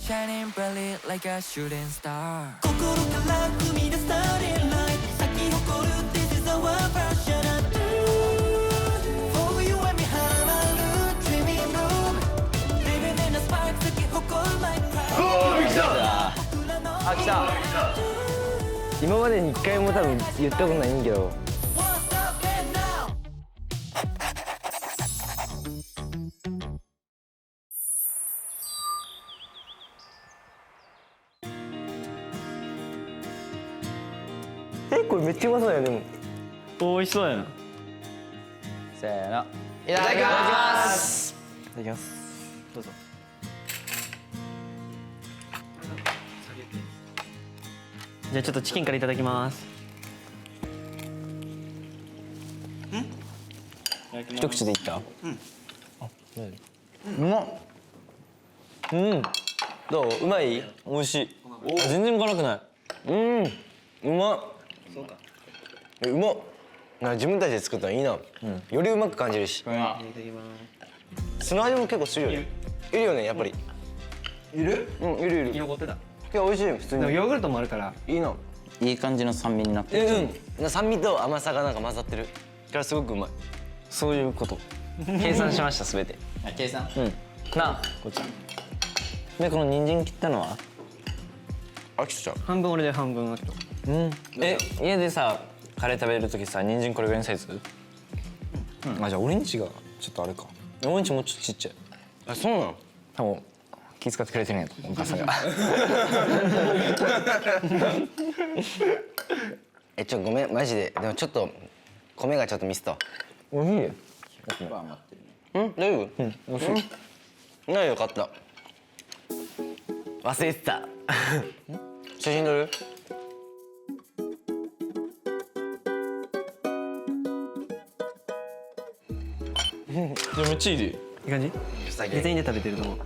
Shining brightly like a shooting star 心から生み出す starting light 咲き誇る This is our passion For you and me ハマる Dreaming room Living in a spark 咲き誇る my pride あ、来た。今までに一回も多分言ったことないんだけど。これめっちゃうまそうだよでも。美味しそうやな。せーの、いただきます。いただきます。どうぞ。じゃあちょっとチキンからいただきます。一口でいった？うまっ。どう？うまい？美味しい。全然辛くない。うまっ。そうか。うまっ。自分たちで作ったのいいな。よりうまく感じるし。酢の味も結構するよね。いるよねやっぱり。いる？うんいるいる。残ってた。いや美味しい普通に。でもヨーグルトもあるからいいな。いい感じの酸味になってる。酸味と甘さがなんか混ざってる。からすごくうまい。そういうこと。計算しましたすべて。計算。なあこっち。でこの人参切ったのは？あきちゃん。半分俺で半分あと。家でさカレー食べるときさ人参これぐらいのサイズ？あじゃあ俺んちがちょっとあれか。俺んちもうちょっとちっちゃい。あそうなの？多分気遣ってくれてるんやと思うお母さんが。ごめんマジででもちょっと米がちょっとミスった。おいしい。余ってるね。大丈夫？おいしい。なあよかった。忘れてた。写真撮る？めっちゃいいで。いいい感じ？全員で食べてると思う。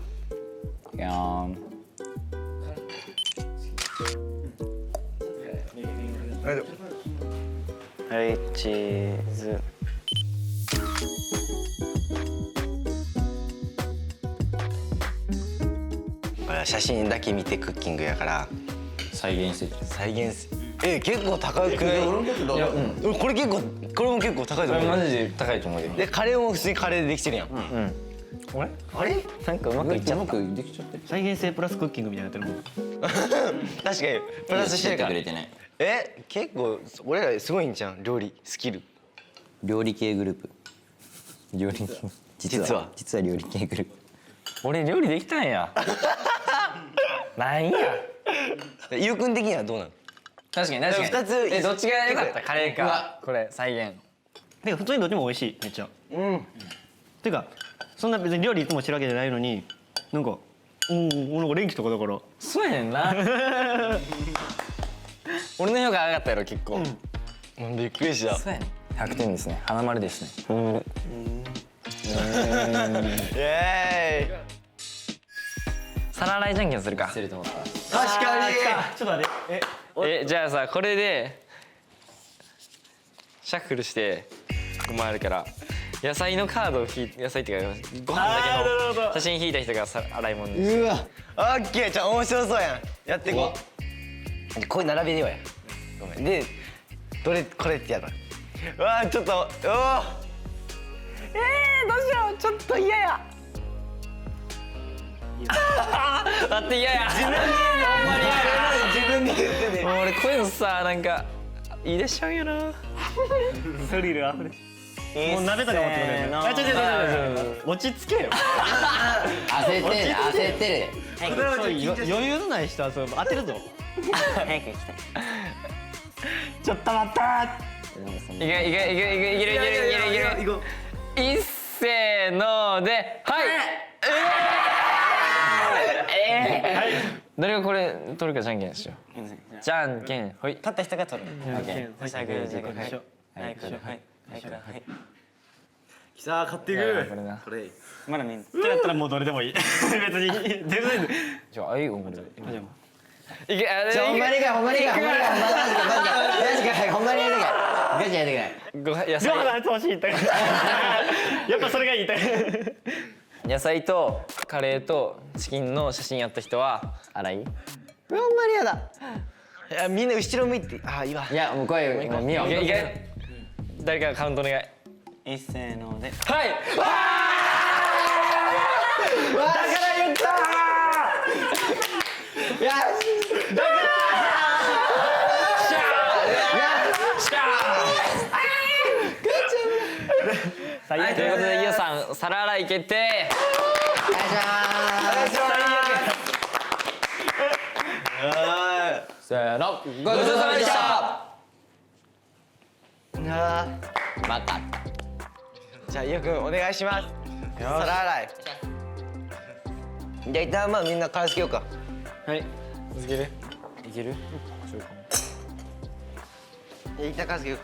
いやー。はいチーズ。写真だけ見てクッキングやから再現してる。再現す。結構高くない？これ結構これも結構高いと思う。マジで高いと思うよ。でカレーも普通にカレーでできてるやん。あれ？なんかうまくいっちゃった。できちゃってる。再現性プラスクッキングみたいになってるもん。確かにプラスしてるから。くれてない。結構俺らすごいんじゃん料理スキル。料理系グループ。料理系。実は料理系グループ。俺料理できたんや。なんや。ゆうくん的にはどうなの？確かに2つどっちが良かった？カレーかこれ再現。てか普通にどっちも美味しいめっちゃ。てかそんな別に料理いつもしてるわけじゃないのになんかなんか連期とかだから。そうやねんな。俺の評価上がったやろ結構。びっくりした。そうやね。100点ですね。花丸ですね。イエーイ。皿洗いじゃんけんするか。すると思った。確かに。ちょっと待って。じゃあさこれでシャッフルして回るから野菜のカードを引いて野菜っていうかご飯だけの写真引いた人が洗い物にして。うわオッケー。じゃあ面白そうやん。やっていこう。これ並べようや。ごめんでこれってやだ。うわちょっとどうしようちょっと嫌や。待って嫌や。自分で言ってね。もう俺こういうのさなんかいいでしちゃうよな。スリルあふれ。もう鍋とか持ってくれる。落ち着けよ。焦ってる。余裕のない人はそう当てるぞ。早く行きたい。ちょっと待った。いける。いっせーのではい。誰がこれ取るかじゃんけんしよう。じゃんけんほい。勝った人が取る。さあ買っていく。これな。まだ見ん。ってなったらもうどれでもいい。別に全然。じゃああいうこれ。いけ。ほんまにかほんまにかほんまにかほんまにやってかガチやってかご飯欲しいって。やっぱそれが言いたい。野菜とカレーとチキンの写真やった人は新井ほんまにやだ。いやみんな後ろ向いていいわいやもう声もう見よう。いけ誰かカウントお願い。一斉ので。はいだから言ったー。よし。だからはい、ということでイオさん皿洗い決定。せーの、ごちそうさまでした。まか。じゃあイオくんお願いします。皿洗い。じゃあ一旦みんな片付けようか。はい。いける？いける？一旦片付けよう。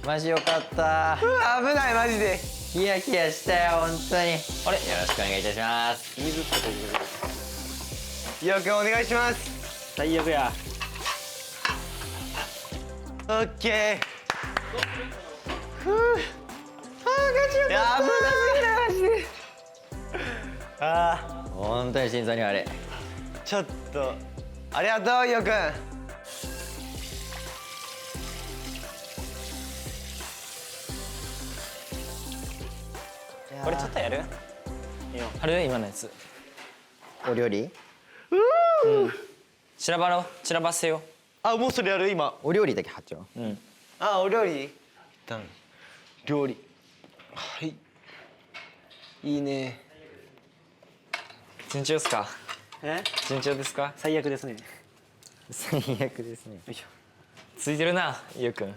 マジよかった。危ないマジで。ヒヤヒヤしたよ本当に。あれよろしくお願いいたします。イオくんお願いします。最悪や。オッケー。ふう。ガチよかった。いや危なすぎないマジで。本当に心臓に悪い。ちょっとありがとうイオくん。これちょっとやる？あれ今のやつ。お料理？散らばせよ。あもうそれやる今。お料理だけ貼っちゃおう。お料理。一旦料理。はい。いいね。順調ですか？順調ですか？最悪ですね。最悪ですね。よいしょ。ついてるな、ゆうくん。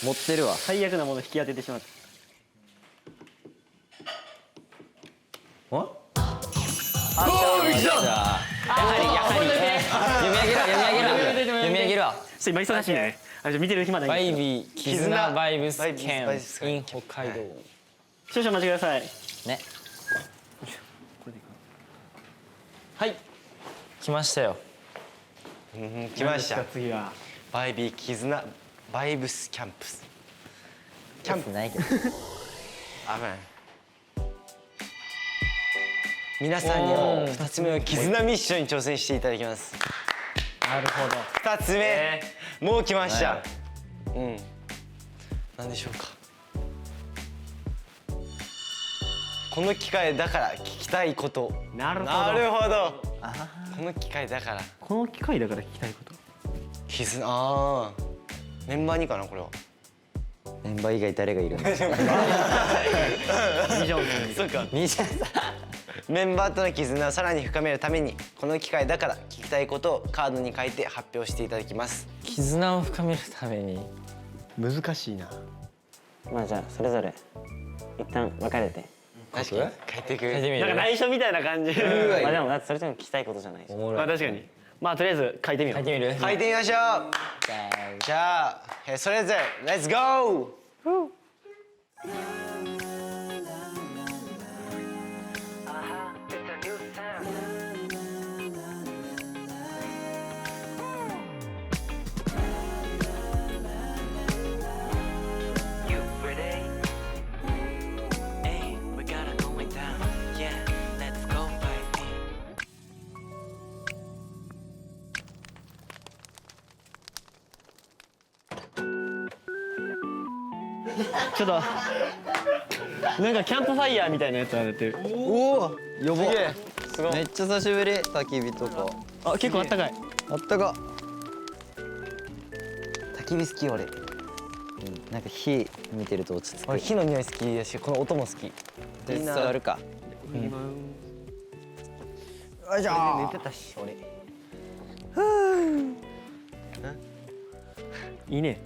持ってるわ。最悪なもの引き当ててしまった。読み上げるわ。今忙しいね。見てる暇ない。バイビー絆バイブスキャンプ in 北海道。少々お待ちください。ね。はい。来ましたよ。来ました。次は。バイビー絆バイブスキャンプス。キャンプないけど。危ない。皆さんにも2つ目の絆ミッションに挑戦していただきます。なるほど。2つ目、もう来ました。何でしょうか。この機会だから聞きたいこと。なるほど。なるほど。この機会だから。この機会だから聞きたいこと。絆メンバーにかなこれは。メンバー以外誰がいるの？そうか。メンバーとの絆をさらに深めるためにこの機会だから聞きたいことをカードに書いて発表していただきます。絆を深めるために難しいな。まあじゃあそれぞれ一旦分かれて。確かに書いていく。書いてみなんか内緒みたいな感じ。まあでもだってそれとも聞きたいことじゃないし。まあ確かに。まあとりあえず書いてみよう。書いてみる？書いてみましょう。じゃあそれぞれレッツゴー。ちょっとなんかキャンプファイヤーみたいなやつが出てる。おお、やば。すごい。めっちゃ久しぶり。焚き火とか。あ、結構あったかい。あったか。焚き火好き俺。なんか火見てると落ち着く。俺火の匂い好きだしこの音も好き。実際あるか。よいしょ。寝てたし俺。いいね。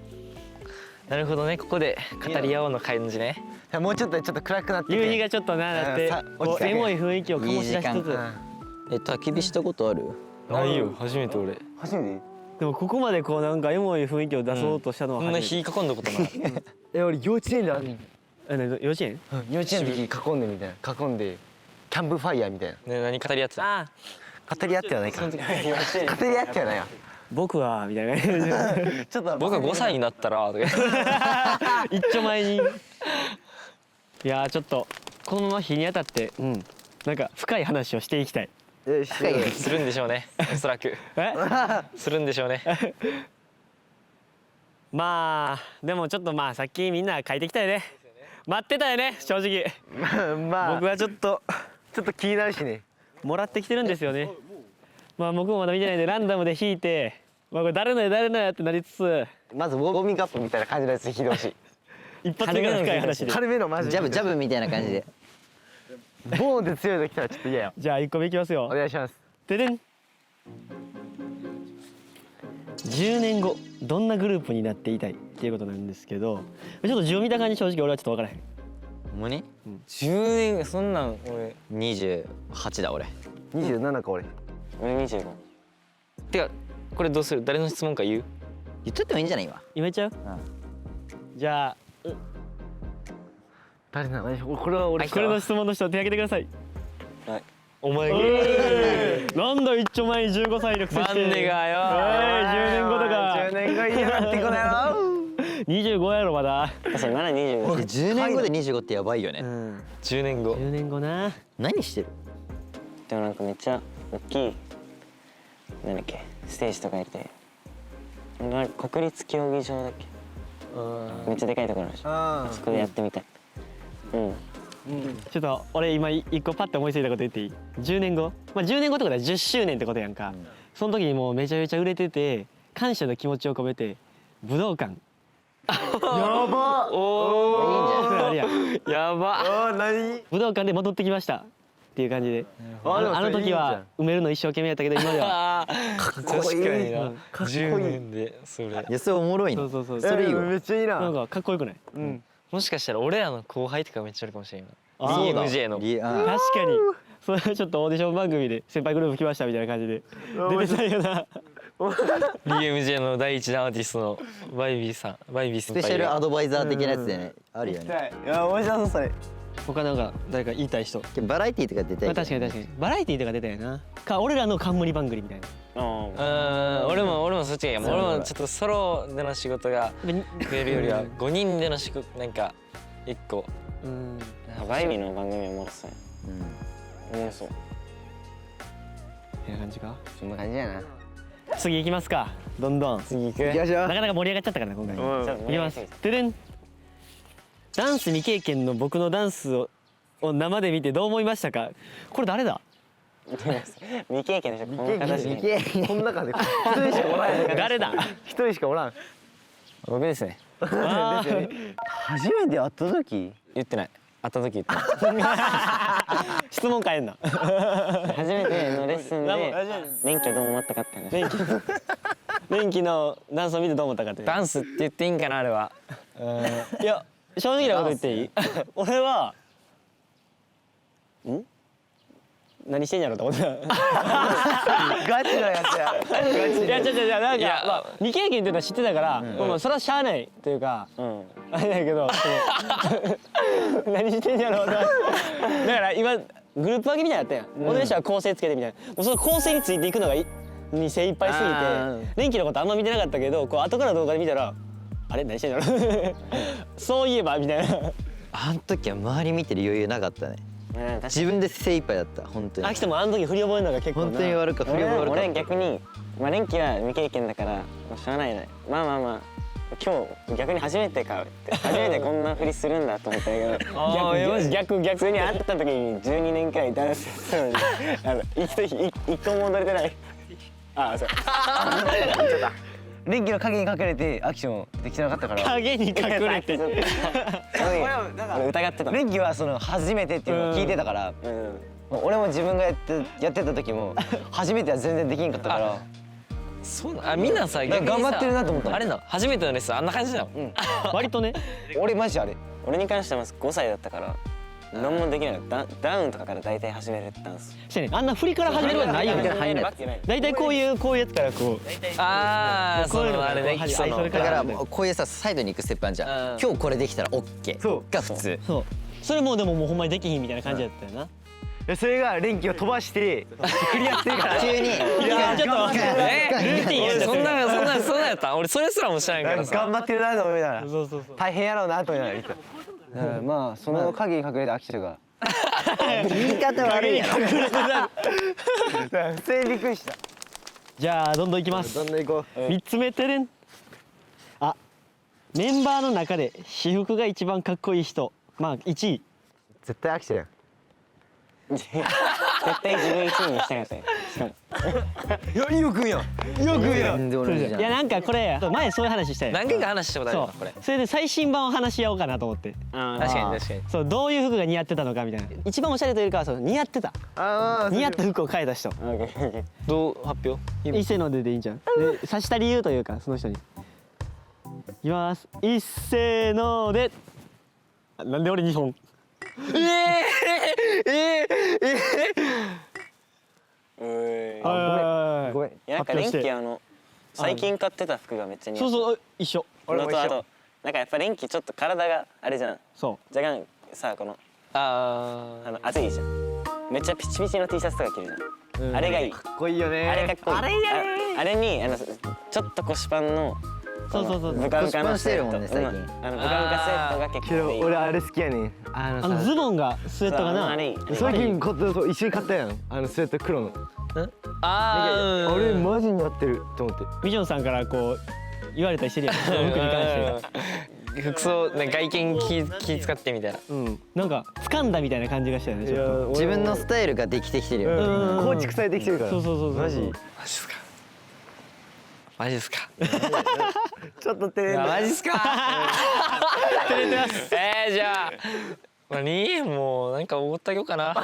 なるほどね、ここで語り合おうの感じね。もうちょっと暗くなってて。夕日がちょっとなだってこうエモい雰囲気を醸し出しつつ。焚き火したことある？ないよ、初めて俺。初めて？でもここまでこうなんかエモい雰囲気を出そうとしたのはこんな初めて。火囲んだことない。俺幼稚園である。幼稚園？幼稚園の時囲んでみたいな。囲んでキャンプファイヤーみたいな。ね、何語り合ってた？あ語り合ってはないか。語り合ってはないよ。僕はみたいな感じ。ちょっと僕が5歳になったらとか。一丁前に。いやーちょっとこのまま日に当たってなんか深い話をしていきたい。するんでしょうねおそらくするんでしょうね。まあでもちょっとまあさっきみんな書いてきたよね。待ってたよね正直。まあ僕はちょっと気になるしね。もらってきてるんですよね。まあ僕もまだ見てないんでランダムで引いて、まあこれ誰のや誰のやってなりつつまずウォーミングアップみたいな感じのやつ引いてほしい。一発目から深い話で。軽めのマジで。ジャブジャブみたいな感じで。ボーンで強いの来たらちょっと嫌よ。じゃあ1個目いきますよお。願いします。ででん。10年後どんなグループになっていたいっていうことなんですけど、ちょっと字を見た感じ正直俺はちょっと分からへん。ほんまに10年そんなん俺28だ俺。 27か俺。俺25。てかこれどうする誰の質問か言う言っとってもいいんじゃない今。今言っちゃう？じゃあ誰なの？これは俺。これの質問の人手挙げてください。お前なんだ一丁前に15歳のくせして。なんでがよ10年後とか。 10年後いいなってこだよ。25やろまだ。確かにまだ25。 10年後で25ってやばいよね。 10年後10年後な。何してる？でもなんかめっちゃ大きいなんだっけステージとかやりたい。国立競技場だっけ。めっちゃでかいところあるし。そこでやってみたい。ちょっと俺今一個パッて思いついたこと言っていい？10年後、まあ、10年後ってことは10周年ってことやんか、その時にもうめちゃめちゃ売れてて感謝の気持ちを込めて武道館やば。あるやんやば何？武道館で戻ってきましたっていう感じで、あでもそれの時は埋めるの一生懸命やったけど今では確かにな10年でそれいやそれおもろいの。そうそうそれいいわ。めっちゃいいな。なんかかっこよくない？もしかしたら俺らの後輩とかめっちゃあるかもしれんなあそうだ DMJ の確かにそれちょっとオーディション番組で先輩グループ来ましたみたいな感じで出てたよな。 DMJ の第一弾アーティストのバイビーさんバイビースペシャルアドバイザー的なやつでねあるよね。いや面白そうそれ。他なんか誰か言いたい人。バラエティーとか出たい。まあ確かに確かにバラエティーとか出たよな。か俺らの冠番組みたいな。俺もそっちがいい俺もちょっとソロでの仕事が増えるよりは5人での仕事なんか1個バイビーの番組おもろそうや。おもろそう。こんな感じか。そんな感じやな。次行きますか。どんどん次行く。行きましょうなかなか盛り上がっちゃったからな今回。うん行きます。てれん。ダンス未経験の僕のダンスを生で見てどう思いましたか。これ誰だ。未経験でしょ。この形で。この中で一人しかおらん。誰だ。一人しかおらん。僕ですねあー初めて会った時。言ってない会った時言ってない質問変えんな。初めてのレッスンで免許どう思ったかって話。電気のダンスを見てどう思ったかって。ダンスって言っていいんかなあれは。いや正直なこと言っていい。俺は何してんやろと思ってた。ガチのやつや。いや違うなんいやかまあ未経験っていうのは知ってたからまあそれはしゃあないというかあれだけどその何してんやろうな。だから今グループ分けみたいなのやったやん。俺の人は構成つけてみたいな。もうその構成についていくのがに精一杯すぎて電気のことあんま見てなかったけどこう後から動画で見たらあれ何してんやろ。そういえばみたいな。あん時は周り見てる余裕なかったね。自分で精一杯だった本当に。秋田もあの時振り覚えるのが結構な。本当に悪かった。振り覚え悪かった。俺逆にまあ連期は未経験だからもうしょうがないね。まあ今日逆に初めてかって初めてこんな振りするんだと思ったけど逆普通に会った時に12年くらいダンスしたのに一個も踊れてない。ああそう電気の影に隠れてアクションできてなかったから。影に隠れて。俺疑ってた。電気はその初めてっていうのを聞いてたから、俺も自分がやってた時も初めては全然できんかったからそうみんなさ逆にさ頑張ってるなと思ったの。あれな初めてのレッスンあんな感じなの割とね。俺マジあれ俺に関しては5歳だったから何もできない。ダウンとかから大体始めるダンス。してねあんな振りから始めるわけないよね。大体こういうやつからこう。ああこういうのあれね基礎のだからもうこういうさサイドに行くステップあるじゃん。今日これできたらオッケーが普通。そうそれもうでももうほんまにできひんみたいな感じだったよな。それが連気を飛ばしてクリアしてるから急に。いやちょっとルーティンやっちゃってそんなやった俺それすらも知らんからさ頑張ってるなと思いながらそう大変やろうなと思いながら言った。まあその影に隠れたアキトが言い方悪いやん。普通にびっくりした。じゃあどんどんいきます。どんどん行こう。3つ目てれん。あ、メンバーの中で私服が一番かっこいい人、まあ1位。絶対飽きてるやん。絶対自分1位にしたかったよ。しかもいや、よくんやん。よくんやん。全然同じじゃん。いやなんかこれ前そういう話したよ。何回か話したことあるそなこれ。う。それで最新版を話し合おうかなと思って。確かに確かに。そうどういう服が似合ってたのかみたいな。一番おしゃれというよりかはその似合ってた。ああ、似合った服を変えた人。どう発表？一斉のでいいんじゃん。で刺した理由というかその人に。いきます。一斉ので。あなんで俺2本。あごめん。いやなんか連気最近買ってた服がめっちゃ似合ってそうそう一緒。俺も一緒あとなんかやっぱ連気ちょっと体があれじゃん。そ若干さこのあ暑いじゃん。めっちゃピチピチの T シャツとか着るじゃん。あれがいい。かっこいいよね。あれかっこいい。あれにちょっと腰パンのうそうそうそう。ブカブカのスウェット。腰パンしてるもんね最近ブカブカスウェットが結け構いい。ど俺あれ好きやねん。あのズボンがスウェットがな。あれいい。最近そう一緒に買ったやん。スウェット黒の。ああれマジに合ってると思って。ビジョンさんからこう言われたりしてるやん。服に関して。服装ね外見気使ってみたいな。うん。なんか掴んだみたいな感じがしたよねちょっと。自分のスタイルができてきてるよ。うん構築されてきてるから。そうそうそうそう。マジ。マジっすか。マジっすか。ちょっと照れる。マジっすか。照れてます。じゃあ。何もうなんかおごってあげようかな。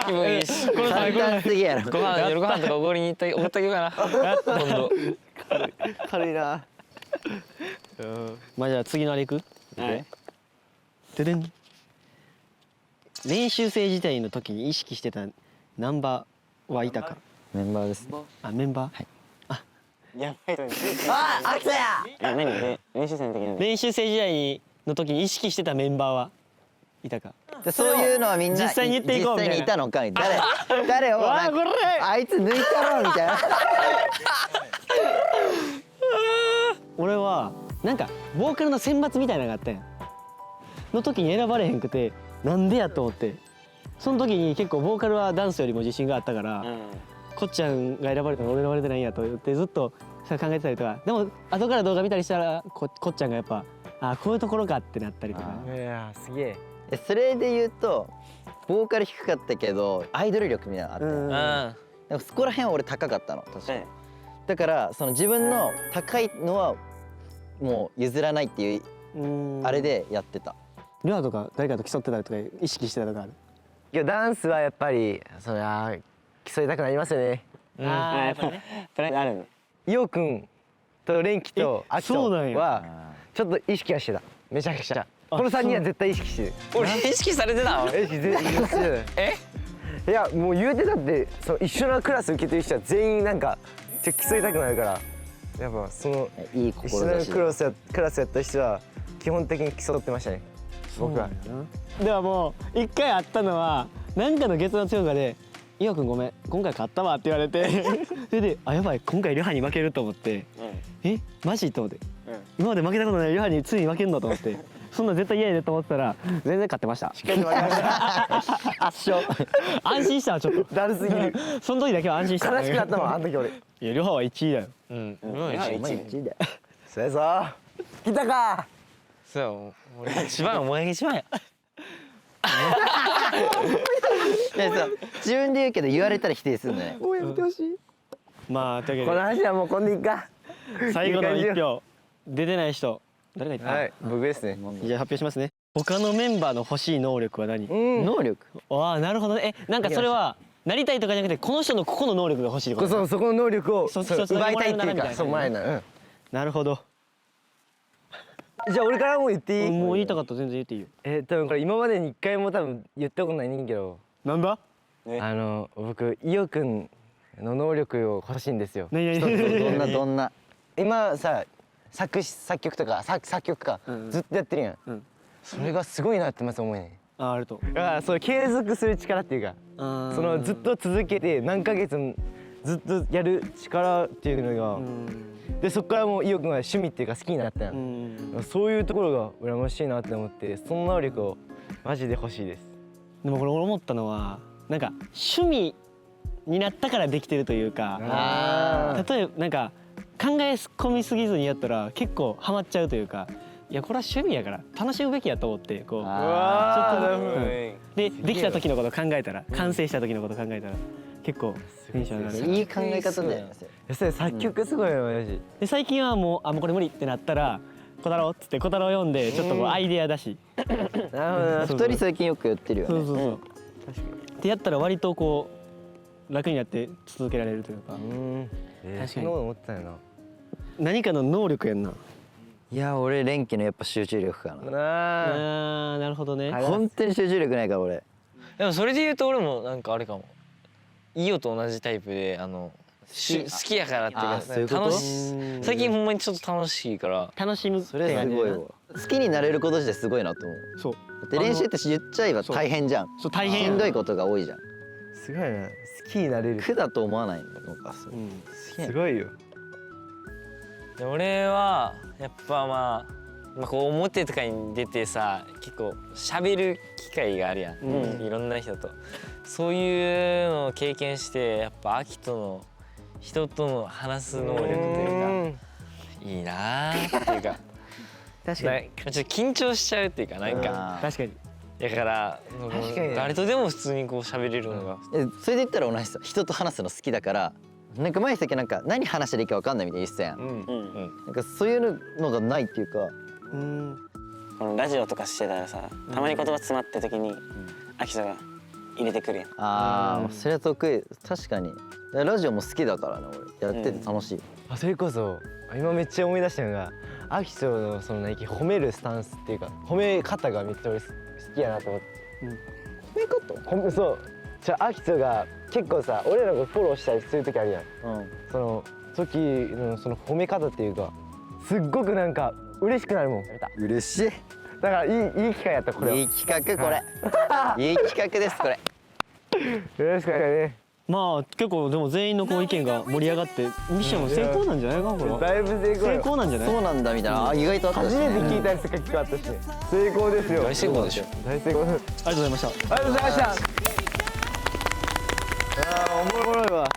気分いいし。簡単すぎやろ。夜ご飯とかおごりに行っておごってあげようかな。今度。軽いな。まあじゃあ次のあれいく？はい。ででん。練習生時代の時に意識してたナンバーはいたか？メンバーですね。あメンバー？はい。やばいと思う。あ、秋田や。何で練習生の時なんで。練習生時代の時に意識してたメンバーはいたか？そういうのはみんな実際に言っていこうみたいな実際にいたのかい。誰をわあこれあいつ抜いたろみたいな。俺はなんかボーカルの選抜みたいなのがあったんやの時に選ばれへんくてなんでやと思ってその時に結構ボーカルはダンスよりも自信があったから、こっちゃんが選ばれたの俺選ばれてないんやと言ってずっと考えてたりとかでも後から動画見たりしたらこっちゃんがやっぱこういうところかってなったりとかいやすげえ。それで言うとボーカル低かったけどアイドル力みたいなのあったよ。でもそこら辺は俺高かったの確かに。だからその自分の高いのはもう譲らないっていうあれでやってた。ルアとか誰かと競ってたりとか意識してたとかある？いやダンスはやっぱりそりゃ競いたくなりますよね。やっぱね。それあるの。イオくんとレンキとアキトそうなんやはちょっと意識はしてた。めちゃくちゃ。この3人は絶対意識してる。俺意識されてたの？意識絶対してる。いやもう言うてたってその一緒のクラス受けてる人は全員なんか競いたくなるからやっぱそのいい一緒の志クラスやった人は基本的に競ってましたね僕は。ではもう一回あったのは何かの月末強化で「伊代くんごめん今回勝ったわ」って言われてそれで「あやばい今回リハに負ける」と思って「えマジ?」と思って今まで負けたことないリハについに負けんのと思ってそんな絶対嫌やでと思ってたら全然勝ってました。しっかりと負けました圧勝。安心したわちょっとだるすぎる。その時だけは安心した。悲しくなったもんあの時俺。いやリハは1位だよ。うん。そうやぞ来たか。そう俺一番お前が一番や。いやそう自分で言うけど言われたら否定するんだね。もうやめてほしい。まあというこのわ話はもうこんでいいか。けで最後の1票出てない人誰が言った？はい僕ですね。じゃあ発表しますね。他のメンバーの欲しい能力は何？能力。ああなるほどね。なんかそれはなりたいとかじゃなくてこの人のここの能力が欲しいってこと？そこの能力をそ奪いたいっていうもらえるならみたいなかそう前な。なるほど。じゃあ俺からも言っていい？もう言いたかったら全然言っていいよ。多分これ今までに一回も多分言ったことないねんけどなんだ？僕伊代くんの能力を欲しいんですよ。何どんな。今さ作曲とか作曲かずっとやってるやん。それがすごいなってまず思うね。あると。だからそれ継続する力っていうかそのずっと続けて何ヶ月もずっとやる力っていうのがでそこからもう伊代くんが趣味っていうか好きになったやん。そういうところが羨ましいなって思ってその能力をマジで欲しいです。でもこれ俺思ったのはなんか趣味になったからできてるというか、例えばなんか考え込みすぎずにやったら結構ハマっちゃうというか、いやこれは趣味やから楽しむべきやと思ってこうちょっとできた時のこと考えたら、完成した時のこと考えたら結構テンション上がる。いい考え方だよね。それ作曲すごいよマジ。で最近はもうこれ無理ってなったら小太郎っつって小太郎読んでちょっとこうアイデア出し、なるほどな。二人最近よくやってるよね。そうそうそう、でやったら割とこう楽になって続けられるというか、確かに。確かに思ってたよな。何かの能力やんな。いや俺連携のやっぱ集中力かな。なるほどね。本当に集中力ないから俺。でもそれで言うと俺もなんかあれかも。イオと同じタイプで好きやからっていうかそういうこと楽し最近ほんまにちょっと楽しいから楽しむってそれすごいわ。好きになれること自体すごいなと思う。そうで練習って言っちゃえば大変じゃん。そう大変しんどいことが多いじゃん。すごいな。好きになれる。苦だと思わないのか。すごいよ。で俺はやっぱまあこう表とかに出てさ結構喋る機会があるやん、いろんな人とそういうのを経験してやっぱ秋との人との話す能力というかいいなーっていうか確かに。ちょっと緊張しちゃうっていうかなんか確かに。だから確かに誰とでも普通にこう喋れるのがそれで言ったら同じさ。人と話すの好きだからなんか前先なんか何話したらいいか分かんないみたいな言ってたやん。なんかそういうのがないっていうか。このラジオとかしてたらさ、たまに言葉詰まってる時にアキトが入れてくるやん。ああそれは得意。確かにラジオも好きだからね俺やってて楽しい。それこそ今めっちゃ思い出したのがアキトのそのなんか褒めるスタンスっていうか褒め方がめっちゃ俺好きやなと思って。褒め方？そう。じゃあアキトが結構さ俺らがフォローしたりする時あるやん。その時のその褒め方っていうかすっごくなんか嬉しくなるもん。嬉しい。だからいい機会やったこれは。いい企画これ。いい企画ですこれ。よろしくね。まあ結構でも全員のこう意見が盛り上がってミッションも成功なんじゃないかこれは。だいぶ成功成よ。功なんじゃない。そうなんだみたいな。あ意外とあったし初めて聞いね。たやつが結構あったし成功ですよ。大成功でしょ。大成功。ありがとうございました。ありがとうございました。おもろいわ。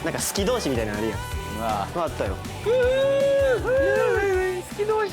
なんか好き同士みたいなのあるやん。あったよ。好き同士。